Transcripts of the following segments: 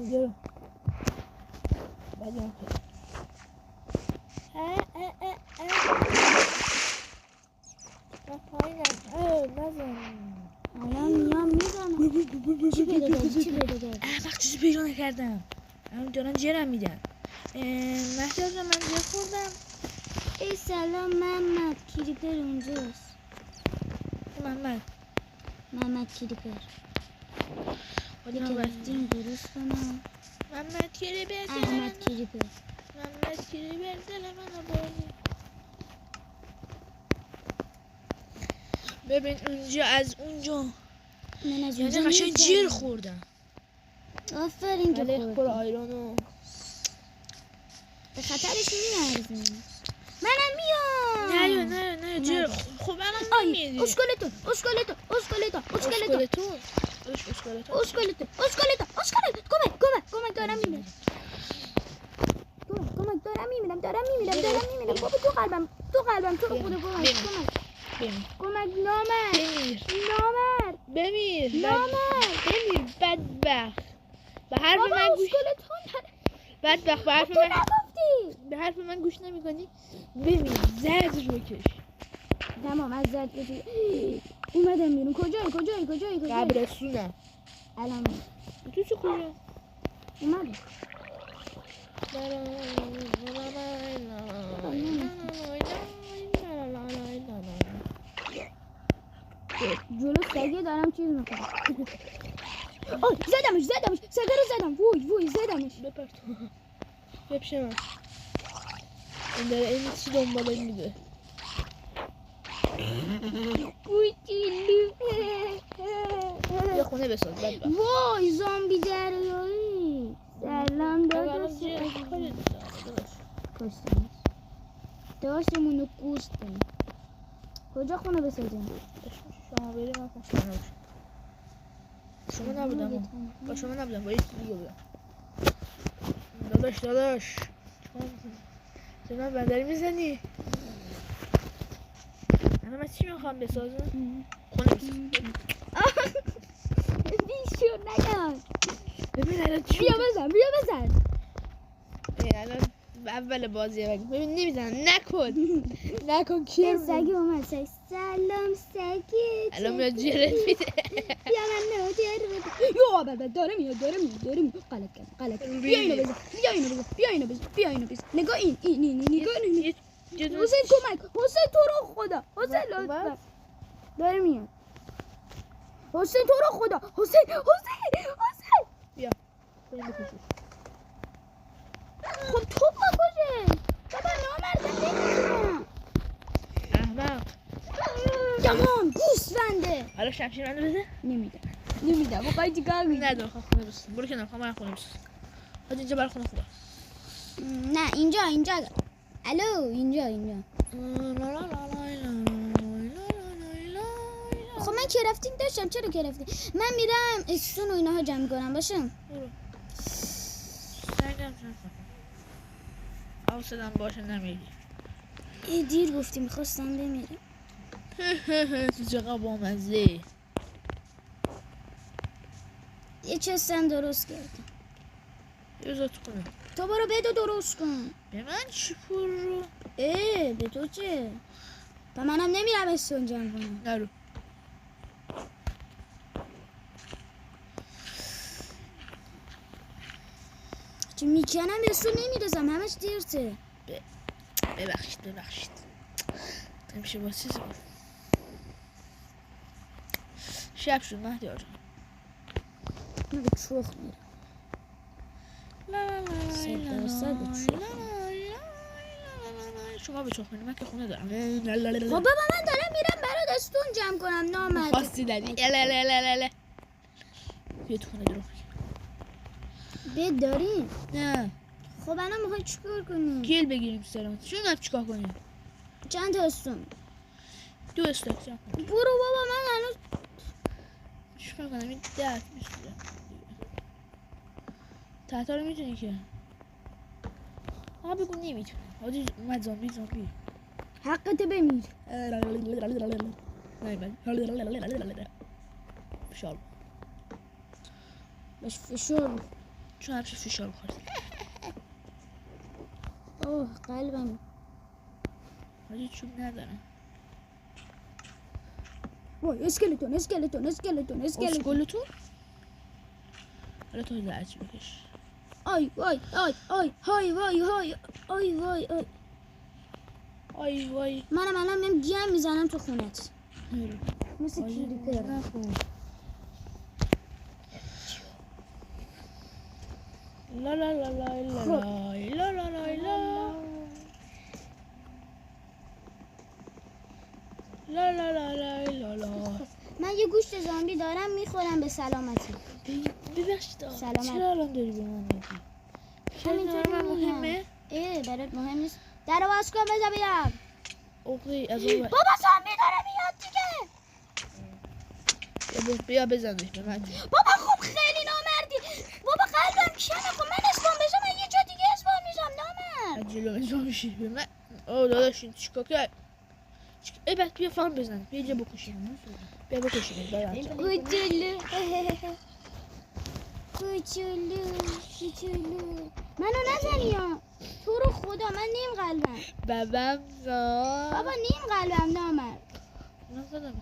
کجا رو بگم که نزن الان میام میزنم. چی پیدا داری؟ چی پیدا داری؟ وقت چیزی پیدا نکردم. الان دارن جرم میدن. مهدی آجا من جر خوردم. ای سلام محمد، کریپر اونجاست. محمد کریپر آدم رفتیم درست کنم. محمد کریپر احمد کریپر دل منو بردی. ببین اونجا از اونجا من از یعنی اونجا قشنگ جر خوردم. آفرین که ولی خوردی. پر آیرانو به خطرش میارزیم. منم میام. نه جر خب الان نمیدی. اسکلتو کمک دارم میمیرم. دارم میمیرم. بابا تو قلبم تو رو خدا کمک نامرد بمیر بدبخت. به حرف من گوش بدبخت به حرف من گوش نمی‌کنی. بمیر زرد رو کش. تمام از زرد کشی. اومدم بیرون. کجایی؟ قبرستونم. الان تو چه کجا؟ اومدم. جلو سگه دارم چیز میکنم. زدمش سگه رو زدم. وای زدمش. بپر تو بپشه من. این داره این چی دنباله میده. کوچیلو یه خونه بساز بدبخت. وای زامبی دریایی. سلام داداش. کشتمش. داشتمون رو گوشتیم. کجا خونه بسازیم؟ شما بریم من خونه باشم. شما نبودم با شما نبودم با یکی دیگه بودم. داداش چرا بندری میزنی؟ من چی میخوام بسازم؟ خونه بسازم. بیشور نگم. ببین الان چی بیا بزن. الان اول بازیه ببین نمیزنم. نکن کیر سگی اومد. سلام سگی. الان میاد جرت میده. بیا من جر بده. یا بابا داره میاد. غلط کرد. بیا اینو بزن. نگاه این نگاه این. حسین کمک. حسین تو رو خدا. حسین لطفا. داره میاد. حسین تو رو خدا. حسین بیا خب تو بکشه. بابا نامردم نمیتونم. احمق تمام گوسفنده. حالا شمشیر منو بده. نمیدم. بخوای چیکار کنی؟ ندارم خونه بسازم. برو کنار من خونه بسازم. حالا اینجا برای خونه خوبه. نه اینجا الو اینجا خب من کرافتینگ داشتم. چرا کرافتینگ؟ من میرم استون و اینها جمع کنم. باشه برو سرگم شد حوصلم باشه نمیری. دیر گفتی میخواستم بمیرم. تو چقدر بامزه. یه چستم درست کردم. یه تو کنم. تو برو بدو درست کن. به من چی پر رو؟ به تو چه؟ با منم نمیرم استون جمع کنم. نرو چه میکنم استون نمیرسم. همش دیرته. ببخشید نمیشه با چیز بود. شب شد مهدی آجا. من به چوخ میرم. 100% شما به چوخ میرم. من که خونه دارم. خب بابا من دارم میرم برات استون جمع کنم. نامرد خواستی دادی. بیا تو خونه درو. بد داریم. نه خب الان میخوای چیکار کنی؟ گل بگیریم سلامت. چون نب چیکار کنیم؟ چند تا استون؟ 2 استاک جمع کن. برو بابا من هنوز چیکار کنم؟ این 10 میشه. تحتا رو میتونی که بگو نمیتونه. حاجی اومد زامبی حقت بمیر. فشار باش فشار. چون همیشه فشار بخوره. اوه قلبم. حاجی چوب ندارم. وای اسکلتون اسکلتون اسکلتون اسکلتون. اسکلتون؟ حالا تو درچی بکش. آی وای آی آی های وای های آی وای آی. آی وای. منم الان میام جمع میزنم تو خونت. مثل آی کریپر. نکن. لا لا لا لا لا خب. لا لا لا لا لا لا لا لا لا. من یه گوشت زامبی دارم میخورم به سلامتی. ببخشید سلامت. چرا الان داری به من میگی؟ همینطوری من میگم. مهمه؟ برات مهم نیست. درو باز کن بذار بیام. اوکی از اون بابا زامبی داره میاد دیگه. بیا بزنش به من. بابا خب خیلی نامردی. بابا قلبم کمه. خب من اسپام بشم من یه جا دیگه اسپام میشم نامرد. از جلو میزا میشی به من. اوه داداش این چیکار کرد؟ ای بس بیا فان بزن. بیا اینجا بکشیم. بیا بکشیم. کوچولو کوچولو کوچولو منو نزنی یا تو رو خدا من نیم قلبم. بابام بابا نیم قلبم نامرد. نزدم.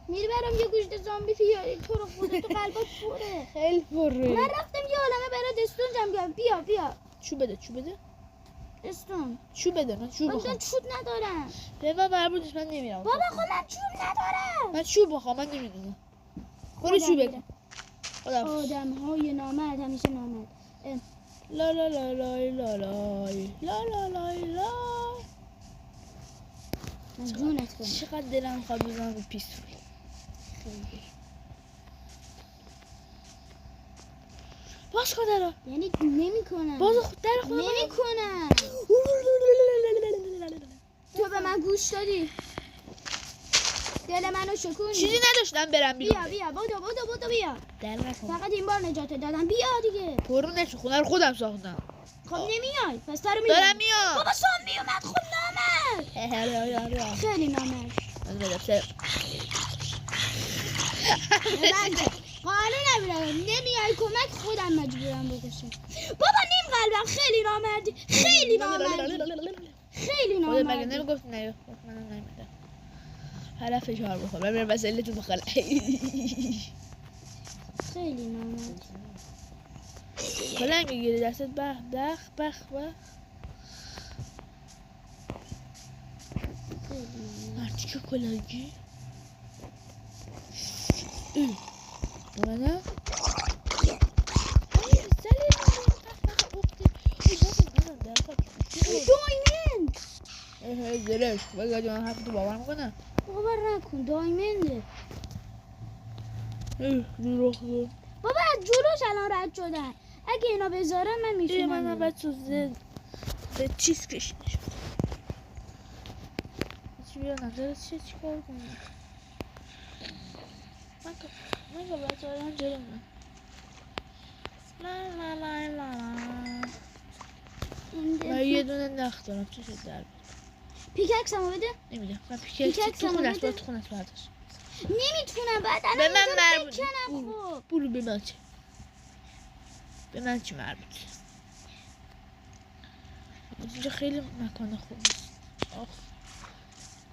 میری برام یه گوشت زامبی بیاری تو رو خدا تو قلبات پره. خیلی پره. من رفتم یه عالمه برات استون جمع کردم. بیا بیا چوب بده چوب بده. استون. چوب بده من چوب من بخوام. چوب ندارم. به من مربوطش من نمیرم. بابا خب من چوب ندارم. من چوب بخوام من نمیدونم. برو چوب بده. خدا آدم های نامرد همیشه نامرد. لا لا لا لا لا لا لا لا لا لا. من جونت کنم. چقدر دلم میخواد بزنم به پیستول. باز کن درو. یعنی نمیکنم. باز خود در خودم نمیکنم. تو به من گوش دادی. دل منو شکونی. چیزی نداشتم برم بیرون. بیا بودو بیا. در نکن. فقط این بار نجات دادم. بیا دیگه. پرو نشو خونه رو خودم ساختم. خب نمیای. پس تو رو دارم میبرم. میام. بابا سامبی اومد خب نامرد. خیلی نامرد. قانون نمیرم. نمیای کمک خودم مجبورم بکشم. بابا نیم قلبم خیلی نامردی. خیلی خودت مگه نامردی. نمیگفت نه منم نمیدم. حالا فشار بخور ببینم مسئله تو بخوره. خیلی نامردی. کلنگ میگیری دستت بخ مرتی که کلنگی نه دایمند. زرش بگه جان حرف تو باور میکنه. باور نکن دایمنده. بابا از جلوش الان رد شدن. اگه اینا بذارن من میتونم. منم باید تو به چیز کشیده شد. چی بیا نظرت چیه چیکار کنم؟ من که باید دارم جلو من. لا من یه دونه نخ دارم چه شد در پیککس همو بده. نمیدم من پیککس تو خونه است باید تو خونه است برداشت. نمیتونم بعد به الان من اینجا مربوط. بکنم. خب برو به من چه به من چی مربوط. اینجا خیلی مکان خوب است.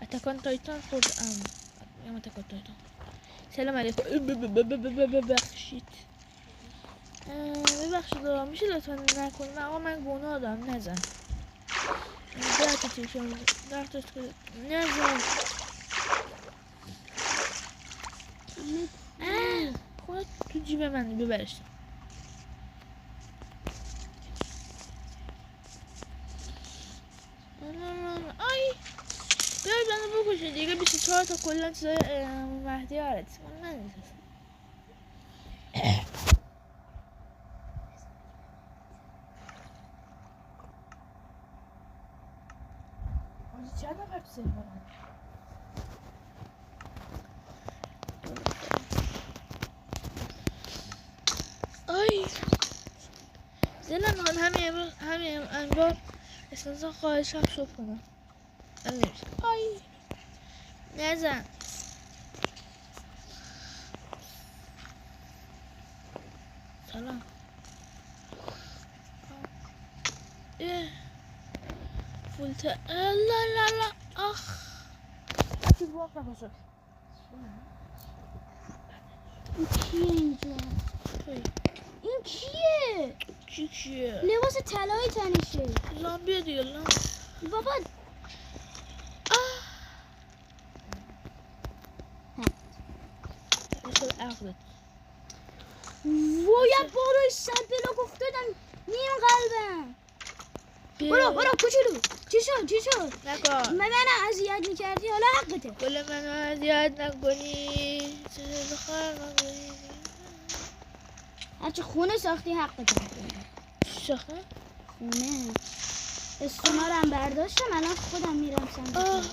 اتکان تایتان خورد ام اتکان تایتان. سلام علیکم. ببخشید میشه لطفا نکن. آقا من گناه دارم نزن. نزن خودت تو جیب من ببرش. آی بیای منو بکشه دیگه. 24 تا کلن چیزای مهدی آرد من نمیسازم. چند نفر تو سیف بارن؟ آی دلم میخواد همین انگار اسنسان خواهشم شب کنم. نمیشه. آی نزن. سلام فولت لا لا لا آخ چی واقعا بسر این کیه اینجا؟ این کیه؟ چیه؟ لباس طلایی تنشه. زامبیه دیگه لا بابا اصلا عقلت وای باروی 100 بلاک افتادم نیم قلبم. برو کوچولو چی شد؟ نکن من اذیت میکردی حالا حقته. گل منو اذیت نکنی چه خواهر نکنی هرچی خونه ساختی حقته. چی ساخته؟ خونه استونا رو هم برداشتم الان خودم میرم سمت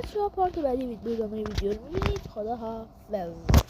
بچه‌ها پارت بعدی ادامه ویدیو رو می‌بینید. خدا حافظ.